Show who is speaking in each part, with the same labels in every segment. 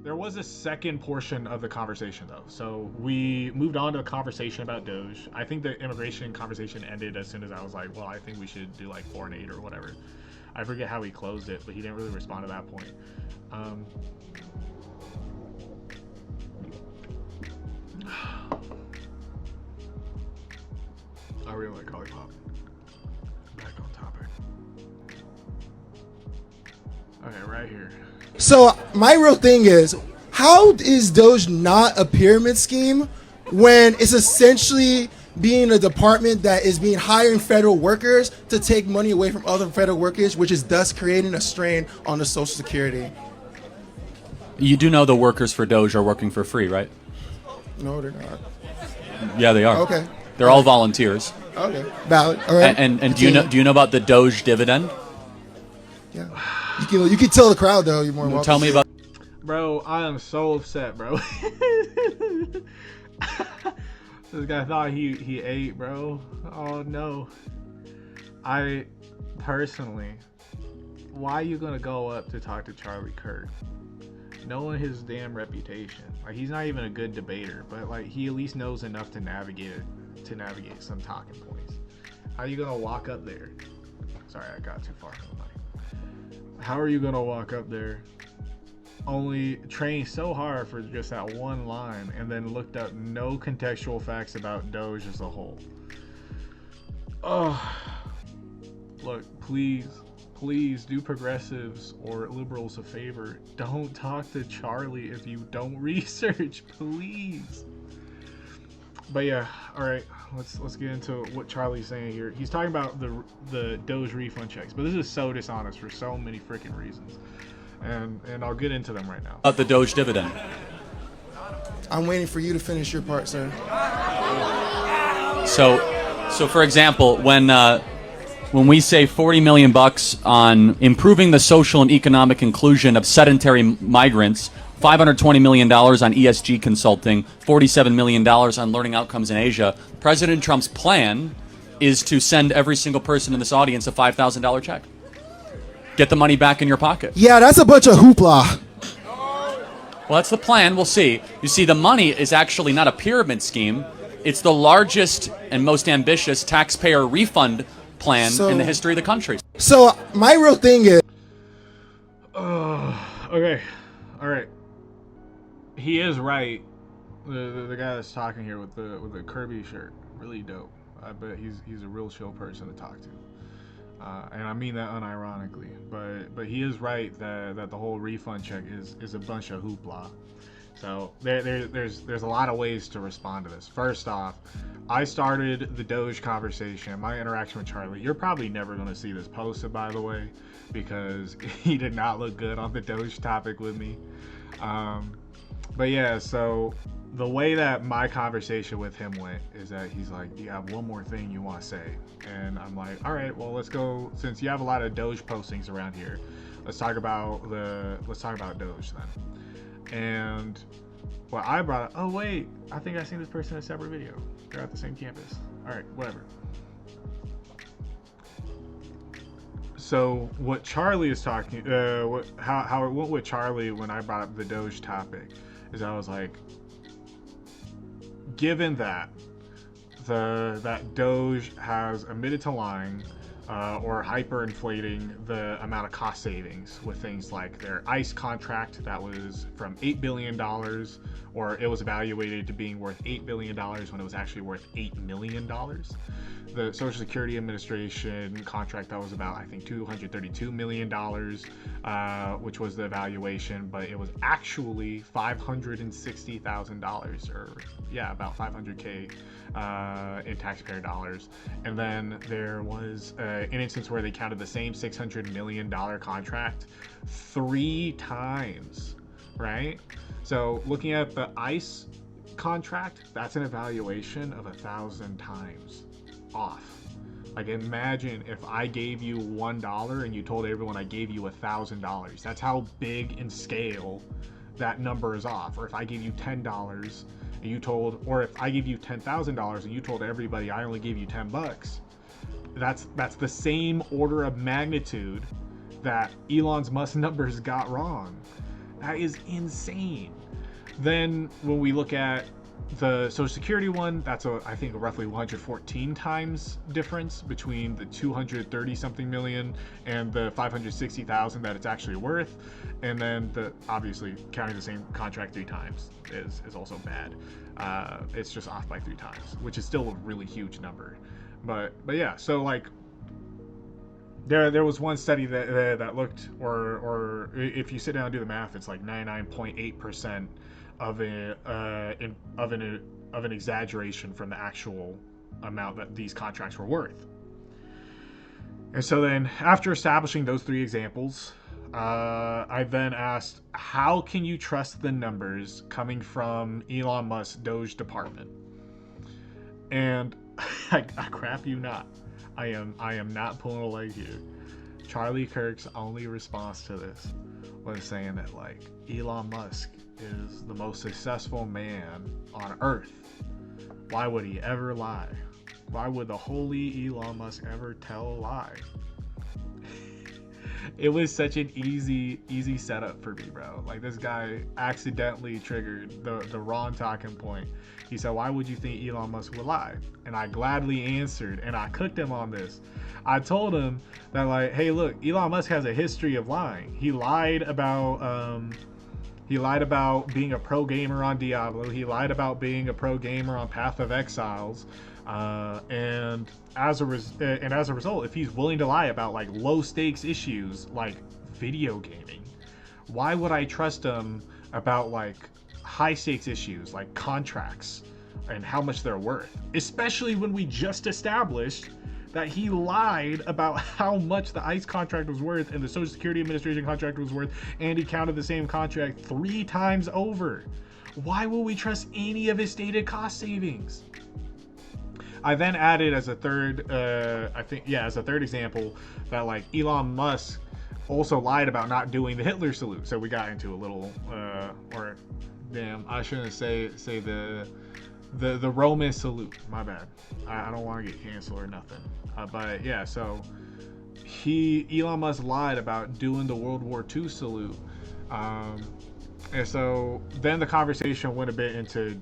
Speaker 1: There was a second portion of the conversation though. So we moved on to a conversation about Doge. I think the immigration conversation ended as soon as I was like, well, I think we should do like 4 and 8 or whatever. I forget how he closed it, but he didn't really respond to that point. Um, I really like Lollipop. Back on topic. Okay, right here.
Speaker 2: So my real thing is, how is Doge not a pyramid scheme when it's essentially being a department that is being hiring federal workers to take money away from other federal workers, which is thus creating a strain on the Social Security?
Speaker 3: You do know the workers for Doge are working for free, right?
Speaker 2: No, they're not.
Speaker 3: Yeah, they are.
Speaker 2: Okay.
Speaker 3: They're all volunteers.
Speaker 2: Okay. Valid. All right.
Speaker 3: And do you know about the Doge dividend?
Speaker 2: Yeah. You can tell the crowd though. You're more welcome.
Speaker 3: Tell me about.
Speaker 1: Bro, I am so upset, bro. This guy thought he ate, bro. Oh no. I personally, why are you gonna go up to talk to Charlie Kirk? Knowing his damn reputation, like he's not even a good debater, but like he at least knows enough to navigate some talking points. How are you gonna walk up there? Sorry, I got too far from the mic. How are you gonna walk up there? Only trained so hard for just that one line and then looked up no contextual facts about Doge as a whole. Oh, look, please do progressives or liberals a favor. Don't talk to Charlie if you don't research, please. But yeah, all right, let's get into what Charlie's saying here. He's talking about the Doge refund checks, but this is so dishonest for so many freaking reasons. And I'll get into them right now.
Speaker 3: About the Doge dividend.
Speaker 2: I'm waiting for you to finish your part, sir.
Speaker 3: So for example, when we say $40 million on improving the social and economic inclusion of sedentary migrants, $520 million on ESG consulting, $47 million on learning outcomes in Asia, President Trump's plan is to send every single person in this audience a $5,000 check. Get the money back in your pocket.
Speaker 2: Yeah, that's a bunch of hoopla.
Speaker 3: Well, that's the plan. We'll see. You see, the money is actually not a pyramid scheme. It's the largest and most ambitious taxpayer refund plan in the history of the country.
Speaker 2: So my real thing is...
Speaker 1: Okay. All right. He is right. The guy that's talking here with the Kirby shirt, really dope. I bet he's a real chill person to talk to. And I mean that unironically, but he is right that the whole refund check is a bunch of hoopla. So there's a lot of ways to respond to this. First off, I started the Doge conversation, my interaction with Charlie. You're probably never going to see this posted, by the way, because he did not look good on the Doge topic with me. But yeah, so the way that my conversation with him went is that he's like, do you have one more thing you want to say? And I'm like, all right, well, let's go. Since you have a lot of Doge postings around here, let's talk about Doge then. And well, I brought up, oh wait, I think I seen this person in a separate video. They're at the same campus. All right, whatever. So what Charlie is talking, how it went with Charlie when I brought up the Doge topic is I was like, given that that Doge has admitted to lying or hyperinflating the amount of cost savings with things like their ICE contract that was from $8 billion, or it was evaluated to being worth $8 billion when it was actually worth $8 million. The Social Security Administration contract that was about, I think, $232 million, which was the evaluation, but it was actually $560,000, or yeah, about 500K in taxpayer dollars. And then there was an instance where they counted the same $600 million contract 3 times, right? So looking at the ICE contract, that's an evaluation of 1,000 times off. Like, imagine if I gave you $1 and you told everyone I gave you $1,000. That's how big in scale that number is off. Or if I gave you $10 and you told, or if I gave you $10,000 and you told everybody I only gave you $10, that's the same order of magnitude that Elon Musk's numbers got wrong. That is insane. Then when we look at the Social Security one, that's I think roughly 114 times difference between the 230 something million and the 560,000 that it's actually worth. And then obviously counting the same contract 3 times is also bad. It's just off by 3 times, which is still a really huge number. But yeah, so like there was one study that looked, or if you sit down and do the math, it's like 99.8% of an exaggeration from the actual amount that these contracts were worth. And so then, after establishing those 3 examples, I then asked, how can you trust the numbers coming from Elon Musk's DOGE department? And I crap you not, I am not pulling a leg here. Charlie Kirk's only response to this was saying that like Elon Musk is the most successful man on earth. Why would he ever lie? Why would the holy Elon Musk ever tell a lie? It was such an easy setup for me, bro. Like, this guy accidentally triggered the wrong talking point. He said, why would you think Elon Musk would lie? And I gladly answered, and I cooked him on this. I told him that, like, hey, look, Elon Musk has a history of lying. He lied about being a pro gamer on Diablo. He lied about being a pro gamer on Path of Exiles. And as a result, if he's willing to lie about like low stakes issues like video gaming, why would I trust him about like high stakes issues like contracts and how much they're worth? Especially when we just established that he lied about how much the ICE contract was worth and the Social Security Administration contract was worth, and he counted the same contract 3 times over. Why will we trust any of his stated cost savings? I then added as a third, as a third example, that like Elon Musk also lied about not doing the Hitler salute. So we got into a little, I shouldn't say the Roman salute. My bad. I don't want to get canceled or nothing. But yeah, so Elon Musk lied about doing the World War II salute. And so then the conversation went a bit into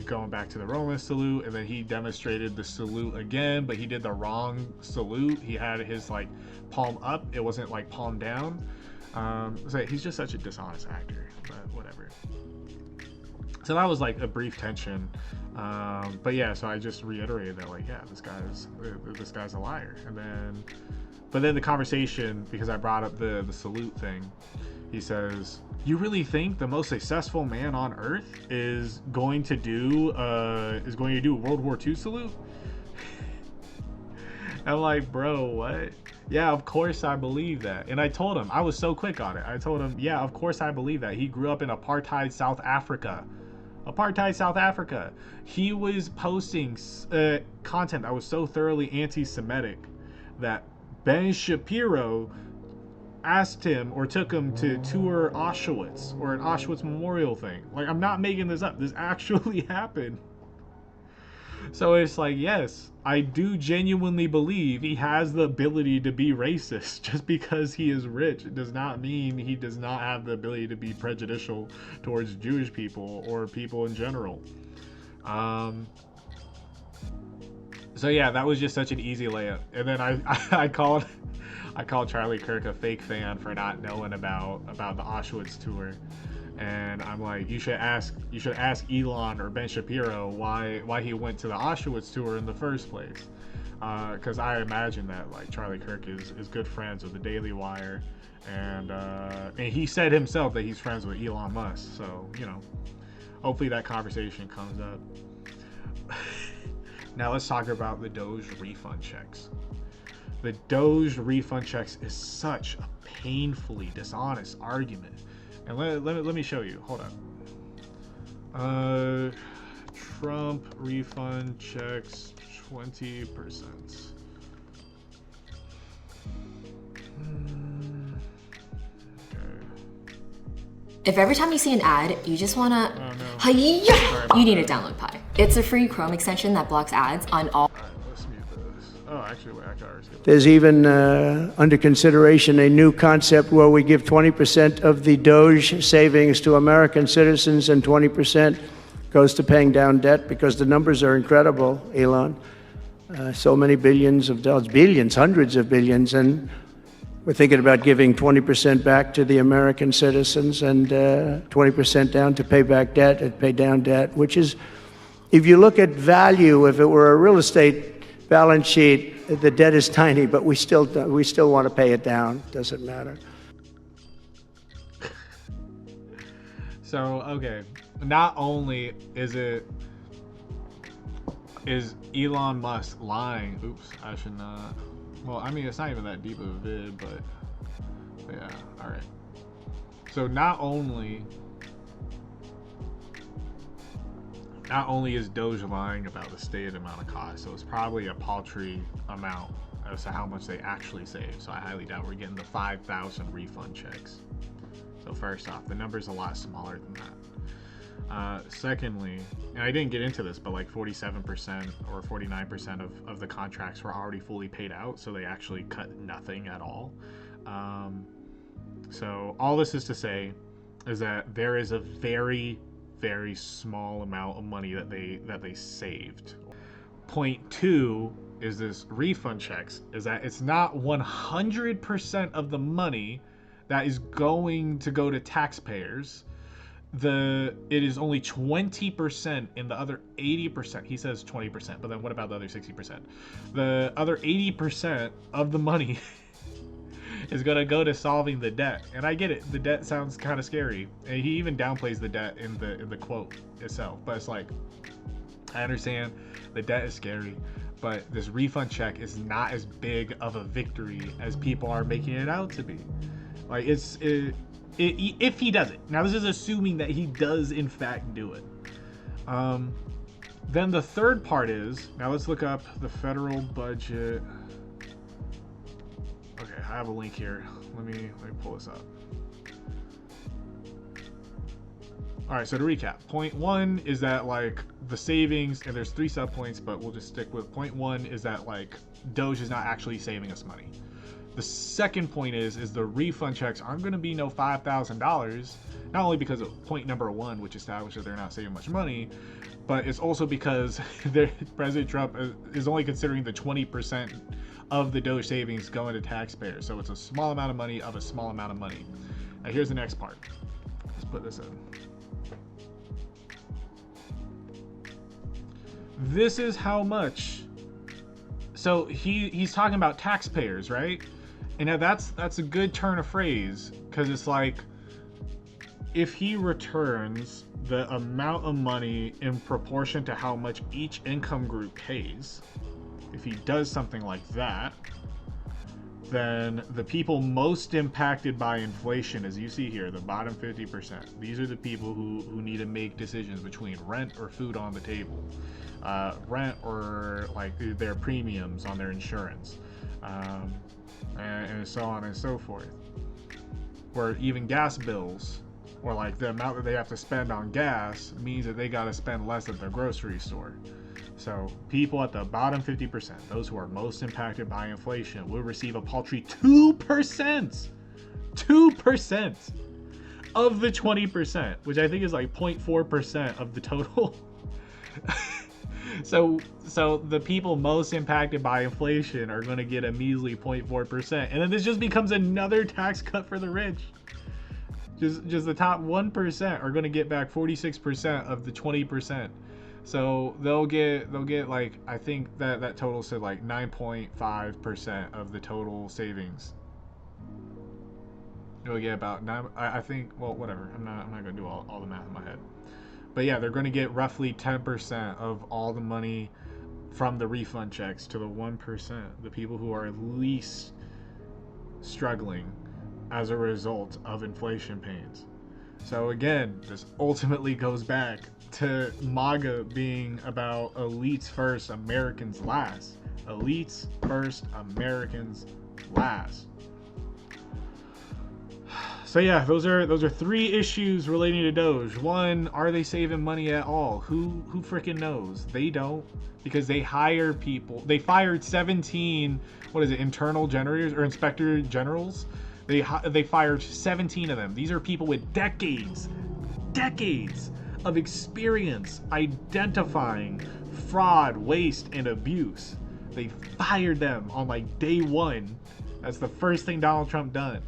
Speaker 1: going back to the Roman salute, and then he demonstrated the salute again, but he did the wrong salute. He had his like palm up. It wasn't like palm down. So he's just such a dishonest actor, but whatever. So that was like a brief tension. But yeah, so I just reiterated that like, yeah, this guy's a liar. But then the conversation, because I brought up the salute thing, he says, you really think the most successful man on earth is going to do a World War II salute? I'm like, bro, what? Yeah, of course I believe that. And I told him, I was so quick on it. I told him, yeah, of course I believe that. He grew up in apartheid South Africa. He was posting content that was so thoroughly anti-Semitic that Ben Shapiro asked him or took him to tour Auschwitz, or an Auschwitz memorial thing. Like, I'm not making this up. This actually happened. So it's like, yes, I do genuinely believe he has the ability to be racist. Just because he is rich, it does not mean he does not have the ability to be prejudicial towards Jewish people or people in general. So yeah, that was just such an easy layup. And then I called Charlie Kirk a fake fan for not knowing about the Auschwitz tour. And I'm like, you should ask Elon or Ben Shapiro why he went to the Auschwitz tour in the first place. Because I imagine that like Charlie Kirk is good friends with the Daily Wire, and he said himself that he's friends with Elon Musk. So, you know, hopefully that conversation comes up. Now let's talk about the DOGE refund checks. The DOGE refund checks is such a painfully dishonest argument. And let me show you. Hold on. Trump refund checks 20%.
Speaker 4: If every time you see an ad, you just wanna, you need to download Pi. It's a free Chrome extension that blocks ads on all.
Speaker 1: Alright, let's mute this. Oh, actually. actually wait, I can already skip it.
Speaker 5: There's even under consideration a new concept where we give 20% of the DOGE savings to American citizens and 20% goes to paying down debt, because the numbers are incredible, Elon. So many billions of dollars, billions, hundreds of billions, and we're thinking about giving 20% back to the American citizens and 20% down to pay back debt and pay down debt, which is, if you look at value, if it were a real estate balance sheet, the debt is tiny, but we still want to pay it down. Doesn't matter.
Speaker 1: So, okay, not only is Elon Musk lying? Oops, I should not. Well, I mean, it's not even that deep of a vid, but yeah, all right. So not only is Doge lying about the stated amount of cost, so it's probably a paltry amount as to how much they actually save. So I highly doubt we're getting the 5,000 refund checks. So first off, the number's a lot smaller than that. Secondly, and I didn't get into this, but like 47% or 49% of the contracts were already fully paid out, so they actually cut nothing at all. So all this is to say is that there is a very, very small amount of money that they saved. Point two is this refund checks, is that it's not 100% of the money that is going to go to taxpayers. It is only 20%, and the other 80%, he says 20%, but then what about the other 60%? The other 80% of the money is going to go to solving the debt. And I get it, the debt sounds kind of scary, and he even downplays the debt in the quote itself, but it's like, I understand the debt is scary, but this refund check is not as big of a victory as people are making it out to be. Like, if he does it. Now, this is assuming that he does in fact do it. Then the third part is, now let's look up the federal budget. Okay, I have a link here. Let me pull this up. All right, so to recap, point one is that like the savings, and there's 3 subpoints, but we'll just stick with point one, is that like Doge is not actually saving us money. The second point is the refund checks aren't going to be no $5,000, not only because of point number one, which established that they're not saving much money, but it's also because President Trump is only considering the 20% of the Doge savings going to taxpayers. So it's a small amount of money of a small amount of money. Now here's the next part. Let's put this in. This is how much. So he's talking about taxpayers, right? And now that's a good turn of phrase, because it's like, if he returns the amount of money in proportion to how much each income group pays, if he does something like that, then the people most impacted by inflation, as you see here, the bottom 50%, these are the people who need to make decisions between rent or food on the table, rent or like their premiums on their insurance, and so on and so forth. Or even gas bills, or like the amount that they have to spend on gas means that they got to spend less at their grocery store. So people at the bottom 50%, those who are most impacted by inflation, will receive a paltry 2%. 2% of the 20%, which I think is like 0.4% of the total. So the people most impacted by inflation are going to get a measly 0.4%, and then this just becomes another tax cut for the rich. Just the top 1% are going to get back 46% of the 20%. So they'll get like, I think that total said like 9.5% of the total savings. They'll get about 9. I think, well, whatever. I'm not going to do all the math in my head. But yeah, they're going to get roughly 10% of all the money from the refund checks to the 1%, the people who are least struggling as a result of inflation pains. So again, this ultimately goes back to MAGA being about elites first, Americans last. Elites first, Americans last. So yeah, those are three issues relating to Doge. One, are they saving money at all? Who freaking knows? They don't, because they hire people. They fired 17, what is it, internal generators or inspector generals. They fired 17 of them. These are people with decades of experience identifying fraud, waste, and abuse. They fired them on like day one. That's the first thing Donald Trump done.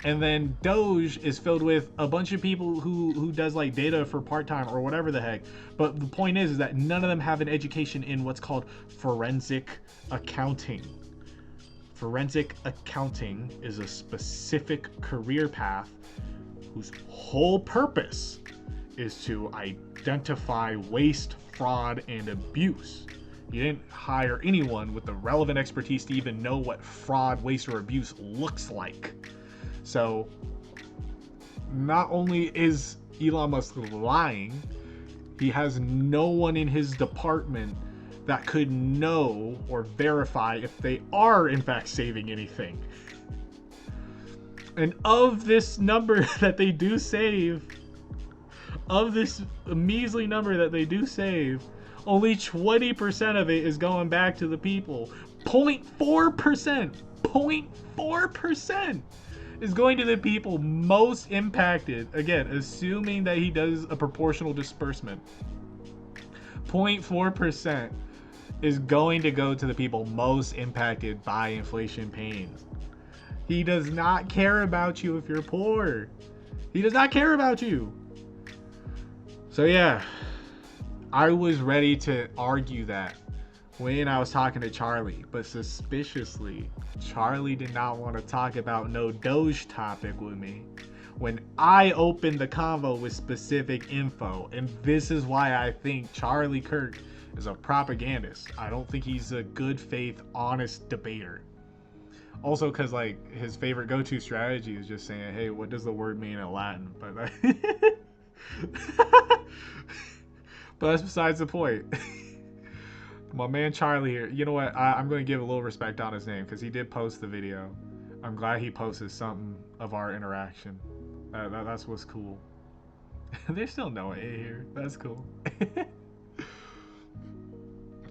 Speaker 1: And then Doge is filled with a bunch of people who does like data for part-time or whatever the heck. But the point is that none of them have an education in what's called forensic accounting. Forensic accounting is a specific career path whose whole purpose is to identify waste, fraud, and abuse. You didn't hire anyone with the relevant expertise to even know what fraud, waste, or abuse looks like. So, not only is Elon Musk lying, he has no one in his department that could know or verify if they are in fact saving anything. And of this number that they do save, of this measly number that they do save, only 20% of it is going back to the people. 0.4%, 0.4% is going to the people most impacted. Again, assuming that he does a proportional disbursement. 0.4% is going to go to the people most impacted by inflation pains. He does not care about you if you're poor. He does not care about you. So yeah, I was ready to argue that when I was talking to Charlie, but suspiciously, Charlie did not want to talk about no Doge topic with me when I opened the convo with specific info. And this is why I think Charlie Kirk is a propagandist. I don't think he's a good faith, honest debater. Also, because like his favorite go-to strategy is just saying, hey, what does the word mean in Latin? But but that's besides the point. My man Charlie here, you know what, I'm going to give a little respect on his name because he did post the video. I'm glad he posted something of our interaction. That's what's cool. There's still no A here. That's cool.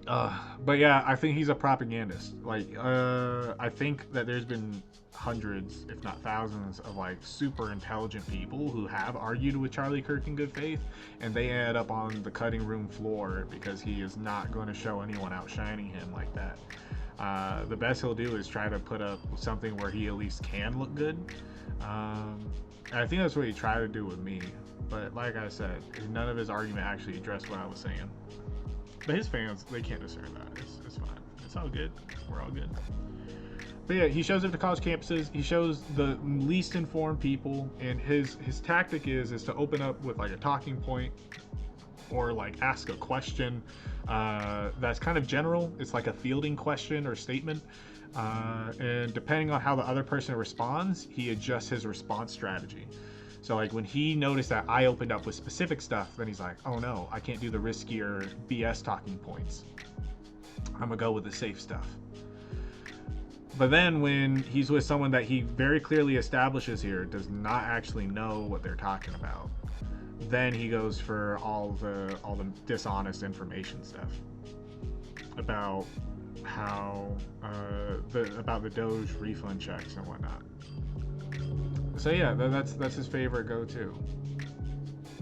Speaker 1: But yeah, I think he's a propagandist. Like, I think that there's been hundreds, if not thousands, of like super intelligent people who have argued with Charlie Kirk in good faith, and they end up on the cutting room floor because he is not going to show anyone outshining him like that. The best he'll do is try to put up something where he at least can look good. And I think that's what he tried to do with me. But like I said, none of his argument actually addressed what I was saying. But his fans, they can't discern that. It's fine. It's all good. We're all good. But yeah, he shows up to college campuses. He shows the least informed people, and his tactic is to open up with like a talking point or like ask a question that's kind of general. It's like a fielding question or statement. And depending on how the other person responds, he adjusts his response strategy. So like when he noticed that I opened up with specific stuff, then he's like, oh no, I can't do the riskier BS talking points. I'm gonna go with the safe stuff. But then when he's with someone that he very clearly establishes here does not actually know what they're talking about, then he goes for all the dishonest information stuff about how about the DOGE refund checks and whatnot. So yeah, that's his favorite go-to.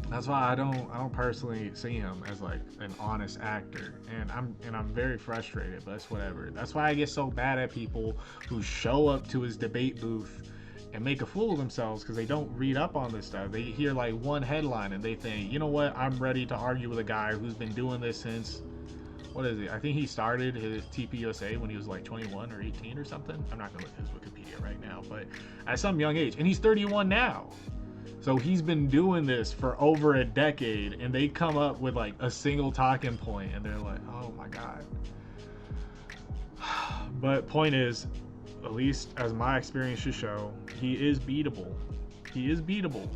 Speaker 1: That's why I don't personally see him as like an honest actor, and I'm very frustrated, but that's whatever. That's why I get so mad at people who show up to his debate booth and make a fool of themselves because they don't read up on this stuff. They hear like one headline and they think, you know what, I'm ready to argue with a guy who's been doing this since, what is it? I think he started his TPUSA when he was like 21 or 18 or something. I'm not gonna look at his Wikipedia right now, but at some young age, and he's 31 now. So he's been doing this for over a decade, and they come up with like a single talking point and they're like, oh my God. But point is, at least as my experience should show, he is beatable. He is beatable.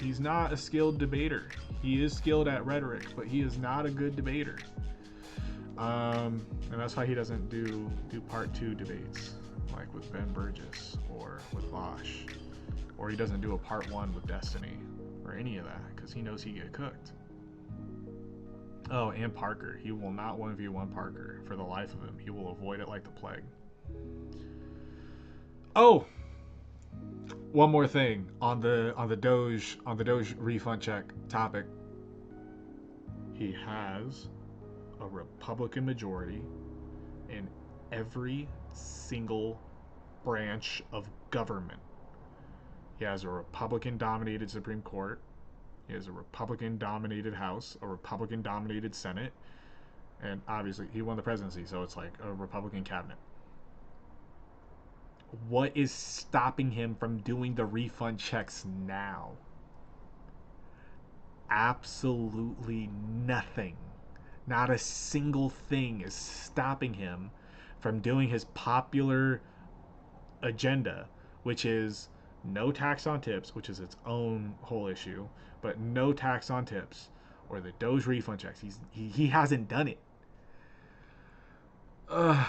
Speaker 1: He's not a skilled debater. He is skilled at rhetoric, but he is not a good debater. And that's why he doesn't do part 2 debates like with Ben Burgess or with Bosch or he doesn't do a part 1 with Destiny or any of that, because he knows he get cooked. Oh, and Parker. He will not 1v1 Parker for the life of him. He will avoid it like the plague. Oh, one more thing on the Doge refund check topic. He has a Republican majority in every single branch of government. He has a Republican-dominated Supreme Court. He has a Republican-dominated House, a Republican-dominated Senate, and obviously he won the presidency, so it's like a Republican cabinet. What is stopping him from doing the refund checks now? Absolutely nothing. Not a single thing is stopping him from doing his popular agenda, which is no tax on tips, which is its own whole issue, but no tax on tips, or the Doge refund checks. He hasn't done it. Ugh.